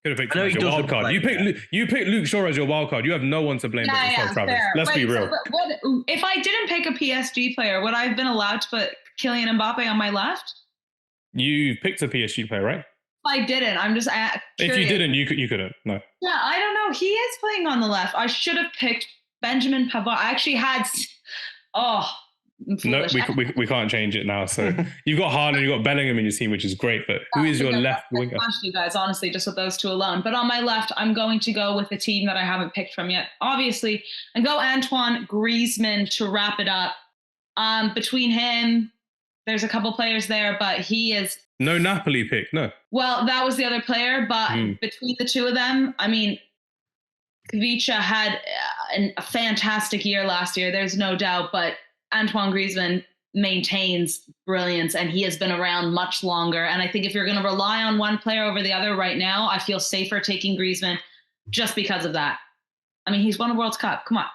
Could have picked I know him as he your does wild look card. like You picked Luke Shaw as your wild card. You have no one to blame but yourself, Travis. Fair. Let's be real. So, what if I didn't pick a PSG player? Would I have been allowed to put Kylian Mbappe on my left? You picked a PSG player, right? I didn't. I'm just If you didn't, you couldn't. No. Yeah, I don't know. He is playing on the left. I should have picked Benjamin Pavard. I actually had. Oh, no, we can't change it now. So you've got Haaland, you've got Bellingham in your team, which is great. But who is your left winger? You guys, honestly, just with those two alone. But on my left, I'm going to go with a team that I haven't picked from yet, obviously, and go Antoine Griezmann to wrap it up. Between him, there's a couple players there, but he is. No Napoli pick, no. Well, that was the other player, but between the two of them, I mean, Kvicha had a fantastic year last year. There's no doubt, but Antoine Griezmann maintains brilliance, and he has been around much longer. And I think if you're going to rely on one player over the other right now, I feel safer taking Griezmann just because of that. I mean, he's won a World Cup. Come on.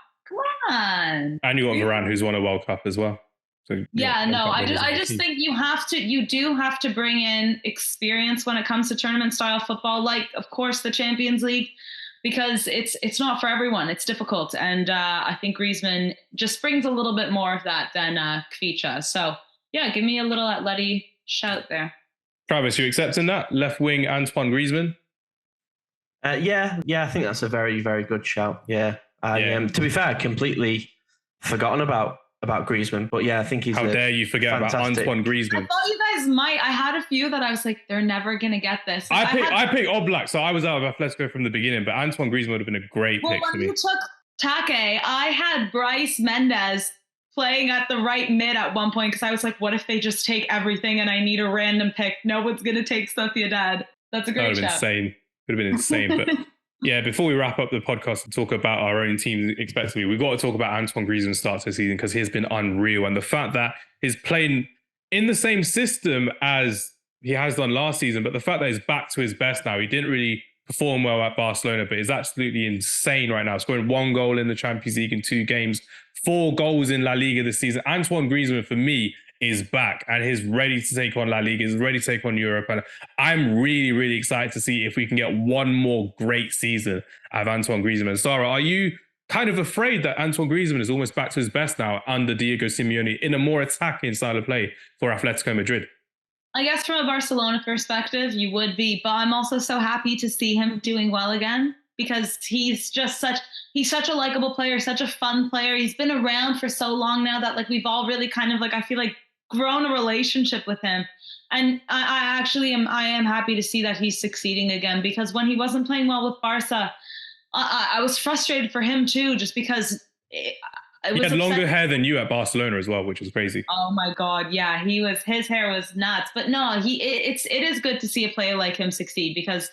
And you got Varane, who's won a World Cup as well. So yeah, no, I just think you do have to bring in experience when it comes to tournament style football, like of course the Champions League, because it's not for everyone. It's difficult, and I think Griezmann just brings a little bit more of that than Kvicha. So yeah, give me a little Atleti shout there. Travis, you accepting that left wing Antoine Griezmann? Yeah, I think that's a very, very good shout. Yeah, to be fair, I completely forgotten about Griezmann, but yeah, I think he's. How dare you forget fantastic. about Antoine Griezmann? I thought you guys might. I had a few that I was like, they're never gonna get this. I picked Oblak, so I was out of Atletico from the beginning, but Antoine Griezmann would have been a great pick for me. When you took Take, I had Bryce Mendes playing at the right mid at one point because I was like, what if they just take everything and I need a random pick? No one's gonna take Sociedad. That's a great shout. Insane. Would have been insane, but. Yeah, before we wrap up the podcast and talk about our own teams expectedly, we've got to talk about Antoine Griezmann's start to the season because he has been unreal. And the fact that he's playing in the same system as he has done last season, but the fact that he's back to his best now, he didn't really perform well at Barcelona, but he's absolutely insane right now. Scoring 1 goal in the Champions League in 2 games, 4 goals in La Liga this season. Antoine Griezmann, for me, is back and he's ready to take on La Liga, he's ready to take on Europe. And I'm really, really excited to see if we can get one more great season of Antoine Griezmann. Sarah, are you kind of afraid that Antoine Griezmann is almost back to his best now under Diego Simeone in a more attacking style of play for Atletico Madrid? I guess from a Barcelona perspective, you would be, but I'm also so happy to see him doing well again because he's such a likable player, such a fun player. He's been around for so long now that like we've all really kind of like, I feel like grown a relationship with him. And I am happy to see that he's succeeding again because when he wasn't playing well with Barca, I was frustrated for him too, just because he had longer hair than you at Barcelona as well, which was crazy. Oh my God. Yeah. His hair was nuts, but no, it is good to see a player like him succeed because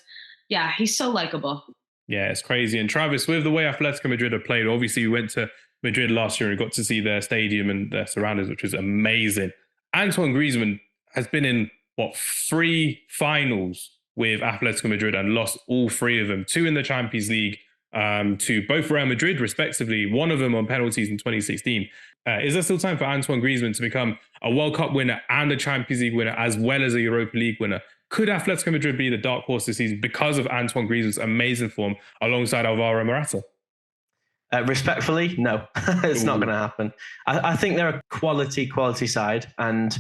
yeah, he's so likable. Yeah, it's crazy. And Travis, with the way Atletico Madrid have played, obviously we went to Madrid last year and got to see their stadium and their surroundings, which was amazing. Antoine Griezmann has been in, 3 finals with Atletico Madrid and lost all 3 of them. 2 in the Champions League to both Real Madrid, respectively. 1 of them on penalties in 2016. Is there still time for Antoine Griezmann to become a World Cup winner and a Champions League winner, as well as a Europa League winner? Could Atletico Madrid be the dark horse this season because of Antoine Griezmann's amazing form alongside Alvaro Morata? Respectfully, no, it's not going to happen. I think they're a quality side. And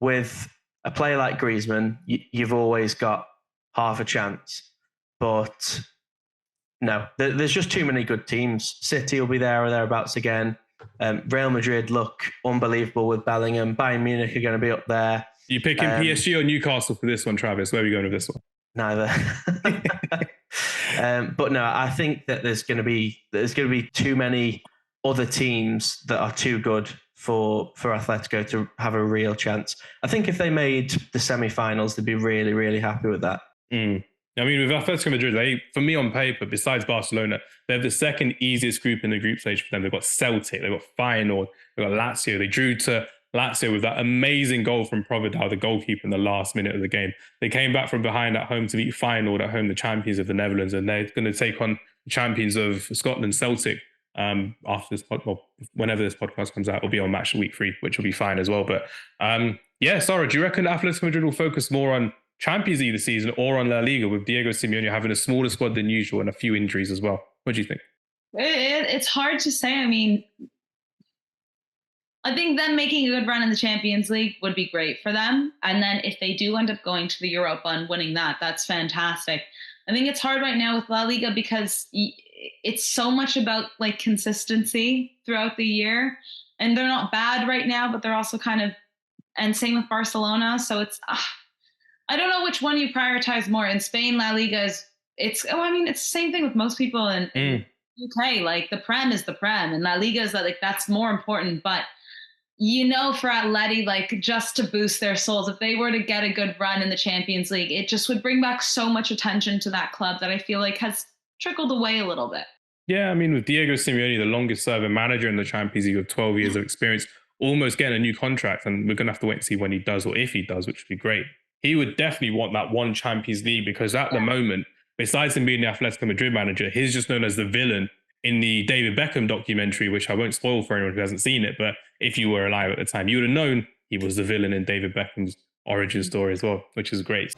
with a player like Griezmann, you've always got half a chance. But no, there's just too many good teams. City will be there or thereabouts again. Real Madrid look unbelievable with Bellingham. Bayern Munich are going to be up there. You picking PSG or Newcastle for this one, Travis? Where are we going with this one? Neither. But no, I think that there's going to be too many other teams that are too good for Atletico to have a real chance. I think if they made the semi-finals, they'd be really, really happy with that. I mean, with Atletico Madrid, for me on paper, besides Barcelona, they have the second easiest group in the group stage for them. They've got Celtic, they've got Feyenoord, they've got Lazio. They drew to Lazio with that amazing goal from Provedel, the goalkeeper, in the last minute of the game. They came back from behind at home to beat Feyenoord at home, the champions of the Netherlands, and they're going to take on the champions of Scotland, Celtic, after this whenever this podcast comes out. It'll be on match week 3, which will be fine as well. But yeah, Sarah, do you reckon Atletico Madrid will focus more on Champions League this season or on La Liga with Diego Simeone having a smaller squad than usual and a few injuries as well? What do you think? It's hard to say. I mean, I think them making a good run in the Champions League would be great for them. And then if they do end up going to the Europa and winning that, that's fantastic. I think it's hard right now with La Liga because it's so much about like consistency throughout the year. And they're not bad right now, but they're also kind of, and same with Barcelona. So it's, I don't know which one you prioritize more. In Spain, La Liga it's the same thing with most people in UK. Like the Prem is the Prem and La Liga is like, that's more important. But for Atleti, like just to boost their souls, if they were to get a good run in the Champions League, it just would bring back so much attention to that club that I feel like has trickled away a little bit. Yeah, I mean, with Diego Simeone, the longest serving manager in the Champions League with 12 years of experience, almost getting a new contract, and we're going to have to wait and see when he does or if he does, which would be great. He would definitely want that one Champions League because at the moment, besides him being the Atletico Madrid manager, he's just known as the villain in the David Beckham documentary, which I won't spoil for anyone who hasn't seen it, but if you were alive at the time, you would have known he was the villain in David Beckham's origin story as well, which is great.